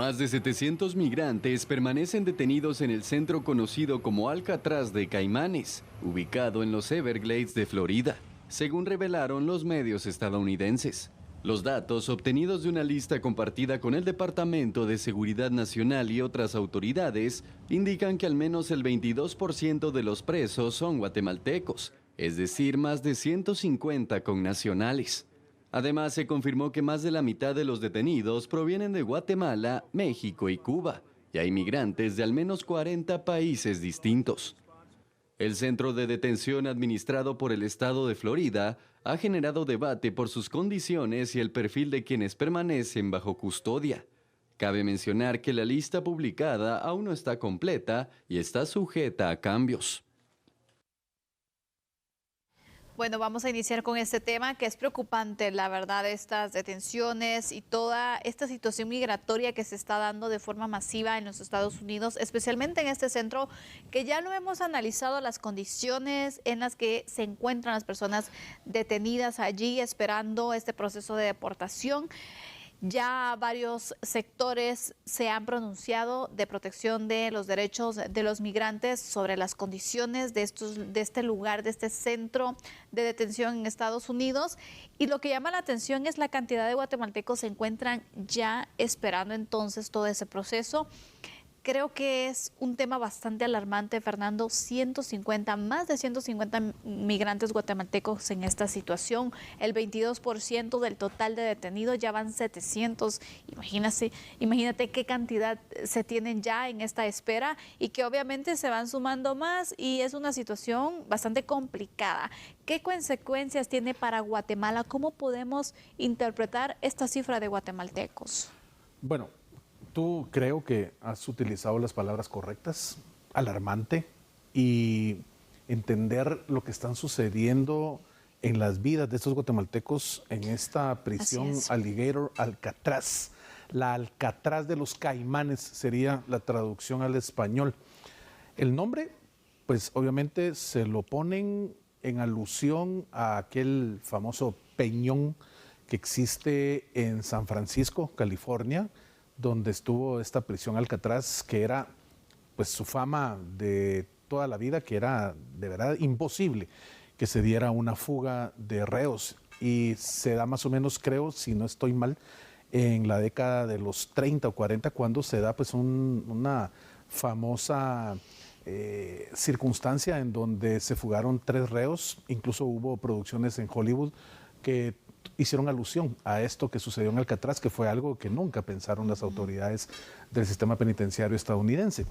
Más de 700 migrantes permanecen detenidos en el centro conocido como Alcatraz de Caimanes, ubicado en los Everglades de Florida, según revelaron los medios estadounidenses. Los datos obtenidos de una lista compartida con el Departamento de Seguridad Nacional y otras autoridades indican que al menos el 22% de los presos son guatemaltecos, es decir, más de 150 connacionales. Además, se confirmó que más de la mitad de los detenidos provienen de Guatemala, México y Cuba, y hay migrantes de al menos 40 países distintos. El centro de detención administrado por el estado de Florida ha generado debate por sus condiciones y el perfil de quienes permanecen bajo custodia. Cabe mencionar que la lista publicada aún no está completa y está sujeta a cambios. Bueno, vamos a iniciar con este tema que es preocupante, la verdad, estas detenciones y toda esta situación migratoria que se está dando de forma masiva en los Estados Unidos, especialmente en este centro que ya lo hemos analizado, las condiciones en las que se encuentran las personas detenidas allí esperando este proceso de deportación. Ya varios sectores se han pronunciado de protección de los derechos de los migrantes sobre las condiciones de este lugar, de este centro de detención en Estados Unidos. Y lo que llama la atención es la cantidad de guatemaltecos que se encuentran ya esperando entonces todo ese proceso. Creo que es un tema bastante alarmante, Fernando. Más de 150 migrantes guatemaltecos en esta situación. El 22% del total de detenidos, ya van 700. Imagínate qué cantidad se tienen ya en esta espera y que obviamente se van sumando más y es una situación bastante complicada. ¿Qué consecuencias tiene para Guatemala? ¿Cómo podemos interpretar esta cifra de guatemaltecos? Bueno, tú creo que has utilizado las palabras correctas, alarmante, y entender lo que están sucediendo en las vidas de estos guatemaltecos en esta prisión Alligator Alcatraz. La Alcatraz de los Caimanes sería la traducción al español. El nombre, pues obviamente se lo ponen en alusión a aquel famoso peñón que existe en San Francisco, California, donde estuvo esta prisión Alcatraz, que era pues su fama de toda la vida, que era de verdad imposible que se diera una fuga de reos. Y se da más o menos, creo, si no estoy mal, en la década de los 30 o 40, cuando se da pues una famosa circunstancia en donde se fugaron 3 reos. Incluso hubo producciones en Hollywood que hicieron alusión a esto que sucedió en Alcatraz, que fue algo que nunca pensaron las autoridades del sistema penitenciario estadounidense.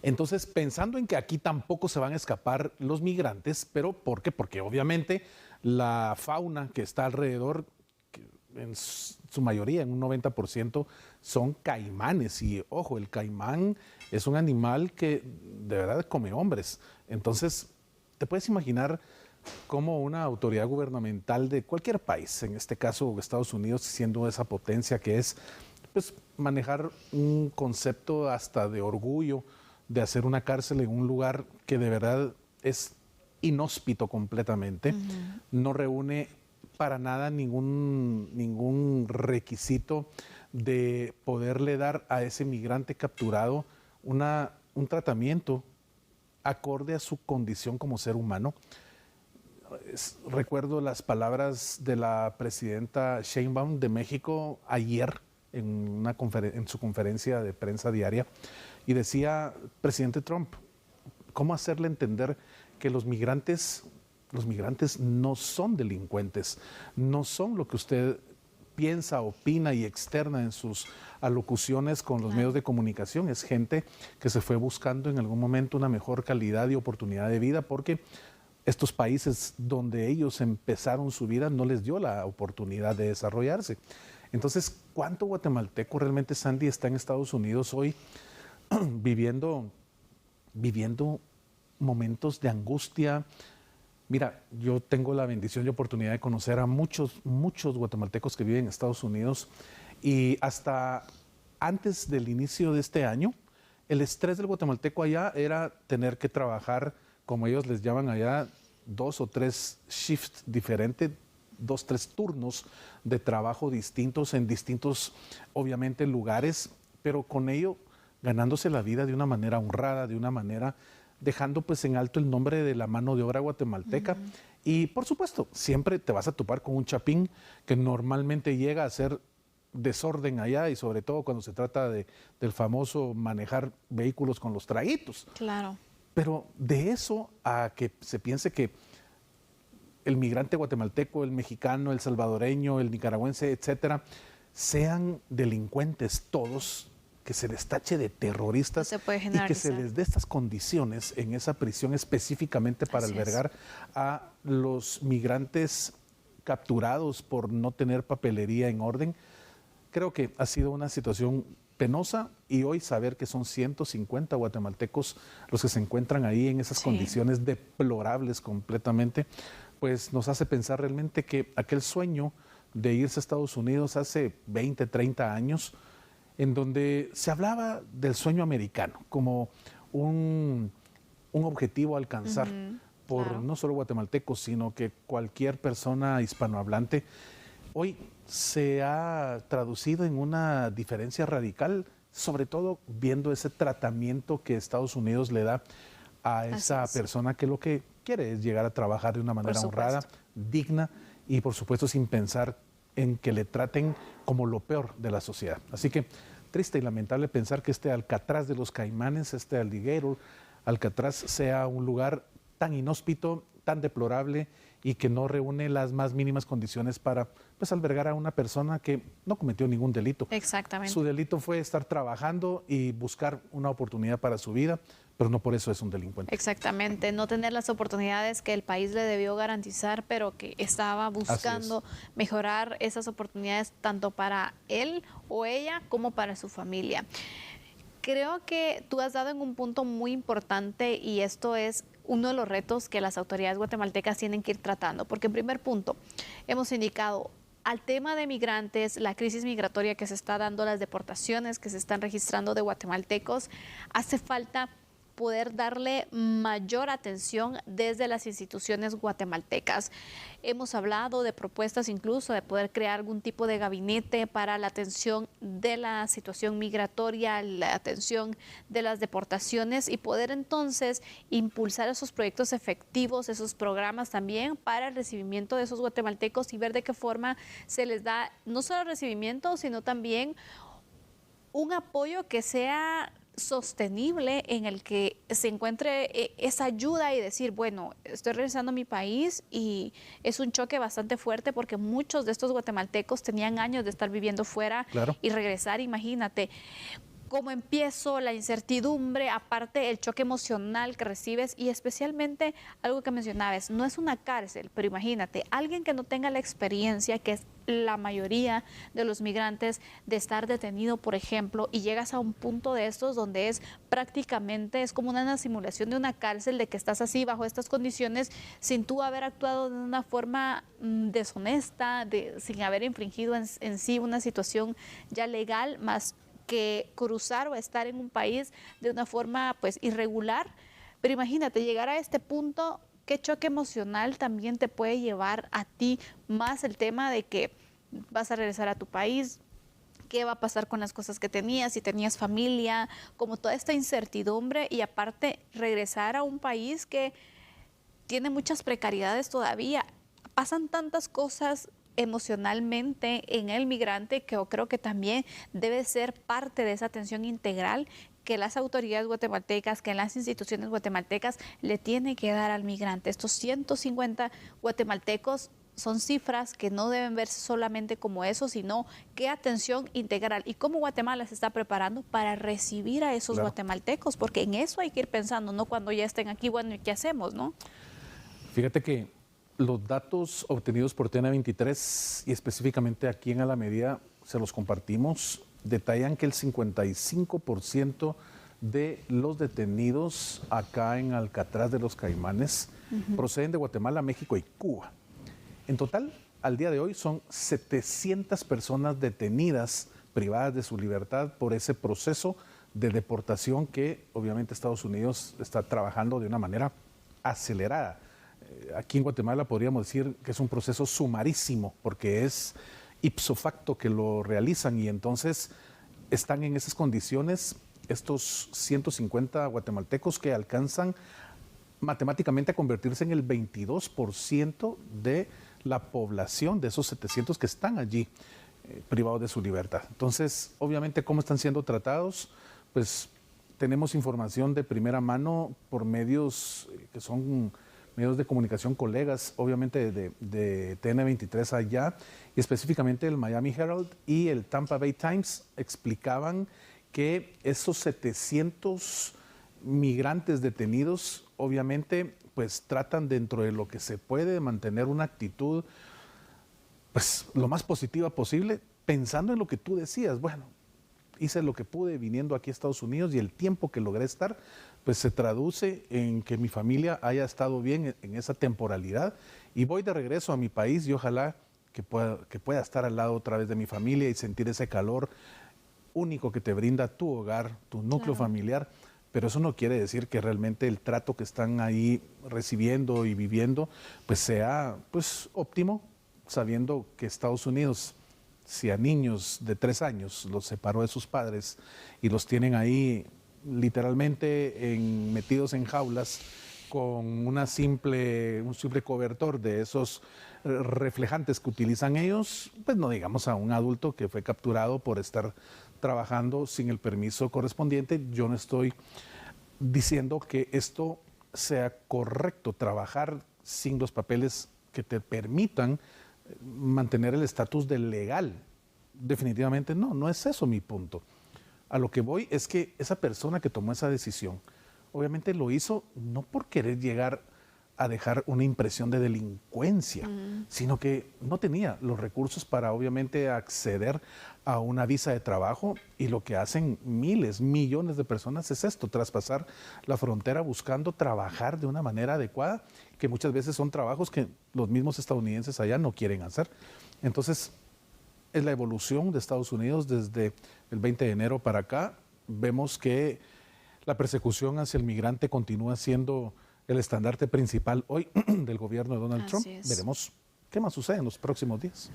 Entonces, pensando en que aquí tampoco se van a escapar los migrantes, ¿pero por qué? Porque obviamente la fauna que está alrededor, que en su mayoría, en un 90%, son caimanes. Y ojo, el caimán es un animal que de verdad come hombres. Entonces, te puedes imaginar cómo una autoridad gubernamental de cualquier país, en este caso Estados Unidos, siendo esa potencia que es, pues manejar un concepto hasta de orgullo de hacer una cárcel en un lugar que de verdad es inhóspito completamente, no reúne para nada ningún requisito de poderle dar a ese migrante capturado un tratamiento acorde a su condición como ser humano. Recuerdo las palabras de la presidenta Sheinbaum de México ayer en su conferencia de prensa diaria, y decía: presidente Trump, ¿cómo hacerle entender que los migrantes no son delincuentes, no son lo que usted piensa, opina y externa en sus alocuciones con los medios de comunicación? Es gente que se fue buscando en algún momento una mejor calidad y oportunidad de vida, porque estos países donde ellos empezaron su vida no les dio la oportunidad de desarrollarse. Entonces, ¿cuánto guatemalteco realmente, Sandy, está en Estados Unidos hoy viviendo momentos de angustia? Mira, yo tengo la bendición y oportunidad de conocer a muchos guatemaltecos que viven en Estados Unidos, y hasta antes del inicio de este año, el estrés del guatemalteco allá era tener que trabajar, como ellos les llaman allá, 2 o 3 shifts diferentes 2, 3 turnos de trabajo distintos en distintos, obviamente, lugares, pero con ello ganándose la vida de una manera honrada, de una manera dejando pues en alto el nombre de la mano de obra guatemalteca. Y por supuesto, siempre te vas a topar con un chapín que normalmente llega a hacer desorden allá, y sobre todo cuando se trata del famoso manejar vehículos con los traguitos. Claro. Pero de eso a que se piense que el migrante guatemalteco, el mexicano, el salvadoreño, el nicaragüense, etcétera, sean delincuentes todos, que se les tache de terroristas y que se les dé estas condiciones en esa prisión específicamente para albergar a los migrantes capturados por no tener papelería en orden. Creo que ha sido una situación penosa, y hoy saber que son 150 guatemaltecos los que se encuentran ahí en esas condiciones deplorables completamente, pues nos hace pensar realmente que aquel sueño de irse a Estados Unidos hace 20, 30 años, en donde se hablaba del sueño americano como un objetivo a alcanzar por no solo guatemaltecos, sino que cualquier persona hispanohablante, hoy se ha traducido en una diferencia radical, sobre todo viendo ese tratamiento que Estados Unidos le da a esa persona que lo que quiere es llegar a trabajar de una manera honrada, digna y por supuesto sin pensar en que le traten como lo peor de la sociedad. Así que triste y lamentable pensar que este Alcatraz de los Caimanes, este Alligator Alcatraz, sea un lugar tan inhóspito, tan deplorable y que no reúne las más mínimas condiciones para pues albergar a una persona que no cometió ningún delito. Exactamente. Su delito fue estar trabajando y buscar una oportunidad para su vida, pero no por eso es un delincuente. Exactamente, no tener las oportunidades que el país le debió garantizar, pero que estaba buscando mejorar esas oportunidades tanto para él o ella como para su familia. Creo que tú has dado en un punto muy importante, y esto es uno de los retos que las autoridades guatemaltecas tienen que ir tratando, porque en primer punto hemos indicado al tema de migrantes, la crisis migratoria que se está dando, las deportaciones que se están registrando de guatemaltecos, hace falta poder darle mayor atención desde las instituciones guatemaltecas. Hemos hablado de propuestas incluso de poder crear algún tipo de gabinete para la atención de la situación migratoria, la atención de las deportaciones, y poder entonces impulsar esos proyectos efectivos, esos programas también para el recibimiento de esos guatemaltecos, y ver de qué forma se les da no solo recibimiento, sino también un apoyo que sea sostenible, en el que se encuentre esa ayuda y decir, bueno, estoy regresando a mi país, y es un choque bastante fuerte porque muchos de estos guatemaltecos tenían años de estar viviendo fuera y regresar, imagínate. ¿Cómo empiezo? La incertidumbre, aparte el choque emocional que recibes, y especialmente algo que mencionabas, no es una cárcel, pero imagínate, alguien que no tenga la experiencia, que es la mayoría de los migrantes, de estar detenido, por ejemplo, y llegas a un punto de estos donde es prácticamente, es como una simulación de una cárcel, de que estás así bajo estas condiciones sin tú haber actuado de una forma deshonesta, sin haber infringido en sí una situación ya legal, más que cruzar o estar en un país de una forma pues irregular. Pero imagínate, llegar a este punto, qué choque emocional también te puede llevar a ti, más el tema de que vas a regresar a tu país, qué va a pasar con las cosas que tenías, si tenías familia, como toda esta incertidumbre, y aparte regresar a un país que tiene muchas precariedades todavía. Pasan tantas cosas emocionalmente en el migrante, que yo creo que también debe ser parte de esa atención integral que las autoridades guatemaltecas, que las instituciones guatemaltecas le tienen que dar al migrante. Estos 150 guatemaltecos son cifras que no deben verse solamente como eso, sino qué atención integral y cómo Guatemala se está preparando para recibir a esos guatemaltecos, porque en eso hay que ir pensando, no cuando ya estén aquí, bueno, ¿y qué hacemos, no? Fíjate que los datos obtenidos por TN23 y específicamente aquí en Alameda, se los compartimos, detallan que el 55% de los detenidos acá en Alcatraz de los Caimanes proceden de Guatemala, México y Cuba. En total, al día de hoy son 700 personas detenidas, privadas de su libertad por ese proceso de deportación que obviamente Estados Unidos está trabajando de una manera acelerada. aquí en Guatemala podríamos decir que es un proceso sumarísimo, porque es ipso facto que lo realizan y entonces están en esas condiciones estos 150 guatemaltecos que alcanzan matemáticamente a convertirse en el 22% de la población de esos 700 que están allí privados de su libertad. Entonces, obviamente, ¿cómo están siendo tratados? Pues tenemos información de primera mano por medios que son medios de comunicación colegas, obviamente de TN23 allá, y específicamente el Miami Herald y el Tampa Bay Times explicaban que esos 700 migrantes detenidos, obviamente, pues tratan dentro de lo que se puede mantener una actitud, pues lo más positiva posible, pensando en lo que tú decías. Bueno, hice lo que pude viniendo aquí a Estados Unidos y el tiempo que logré estar, pues se traduce en que mi familia haya estado bien en esa temporalidad y voy de regreso a mi país y ojalá que pueda estar al lado otra vez de mi familia y sentir ese calor único que te brinda tu hogar, tu núcleo familiar, pero eso no quiere decir que realmente el trato que están ahí recibiendo y viviendo pues sea pues óptimo, sabiendo que Estados Unidos, si a niños de 3 años los separó de sus padres y los tienen ahí literalmente metidos en jaulas con un simple cobertor de esos reflejantes que utilizan ellos, pues no digamos a un adulto que fue capturado por estar trabajando sin el permiso correspondiente. Yo no estoy diciendo que esto sea correcto, trabajar sin los papeles que te permitan mantener el estatus de legal. Definitivamente no es eso mi punto. A lo que voy es que esa persona que tomó esa decisión, obviamente lo hizo no por querer llegar a dejar una impresión de delincuencia, sino que no tenía los recursos para obviamente acceder a una visa de trabajo y lo que hacen miles, millones de personas es esto, traspasar la frontera buscando trabajar de una manera adecuada, que muchas veces son trabajos que los mismos estadounidenses allá no quieren hacer. Entonces, es la evolución de Estados Unidos desde el 20 de enero para acá. Vemos que la persecución hacia el migrante continúa siendo el estandarte principal hoy del gobierno de Donald Trump. Veremos qué más sucede en los próximos días.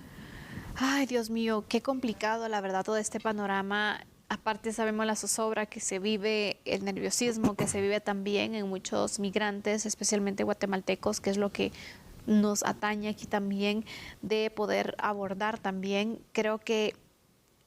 Ay, Dios mío, qué complicado, la verdad, todo este panorama. Aparte sabemos la zozobra que se vive, el nerviosismo que se vive también en muchos migrantes, especialmente guatemaltecos, que es lo que nos atañe aquí también de poder abordar también. Creo que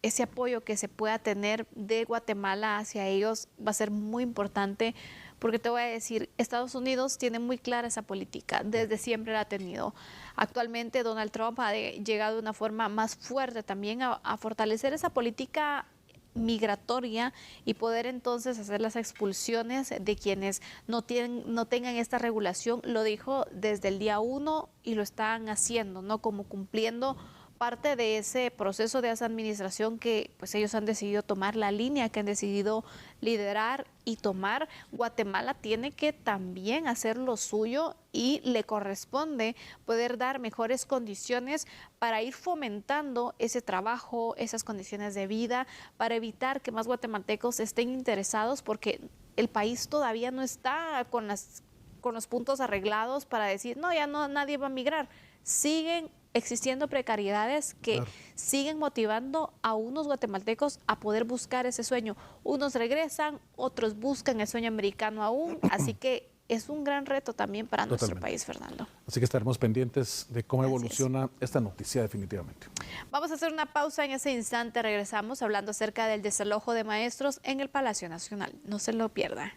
ese apoyo que se pueda tener de Guatemala hacia ellos va a ser muy importante, porque te voy a decir, Estados Unidos tiene muy clara esa política, desde siempre la ha tenido. Actualmente Donald Trump ha llegado de una forma más fuerte también a fortalecer esa política migratoria y poder entonces hacer las expulsiones de quienes no tengan esta regulación. Lo dijo desde el día 1 y lo están haciendo, ¿no? Como cumpliendo parte de ese proceso de esa administración que pues ellos han decidido tomar, la línea que han decidido liderar y tomar. Guatemala tiene que también hacer lo suyo y le corresponde poder dar mejores condiciones para ir fomentando ese trabajo, esas condiciones de vida, para evitar que más guatemaltecos estén interesados, porque el país todavía no está con los puntos arreglados para decir, no, ya no, nadie va a migrar. Siguen existiendo precariedades que siguen motivando a unos guatemaltecos a poder buscar ese sueño. Unos regresan, otros buscan el sueño americano aún, así que es un gran reto también para nuestro país, Fernando. Así que estaremos pendientes de cómo evoluciona esta noticia definitivamente. Vamos a hacer una pausa en ese instante, regresamos hablando acerca del desalojo de maestros en el Palacio Nacional. No se lo pierda.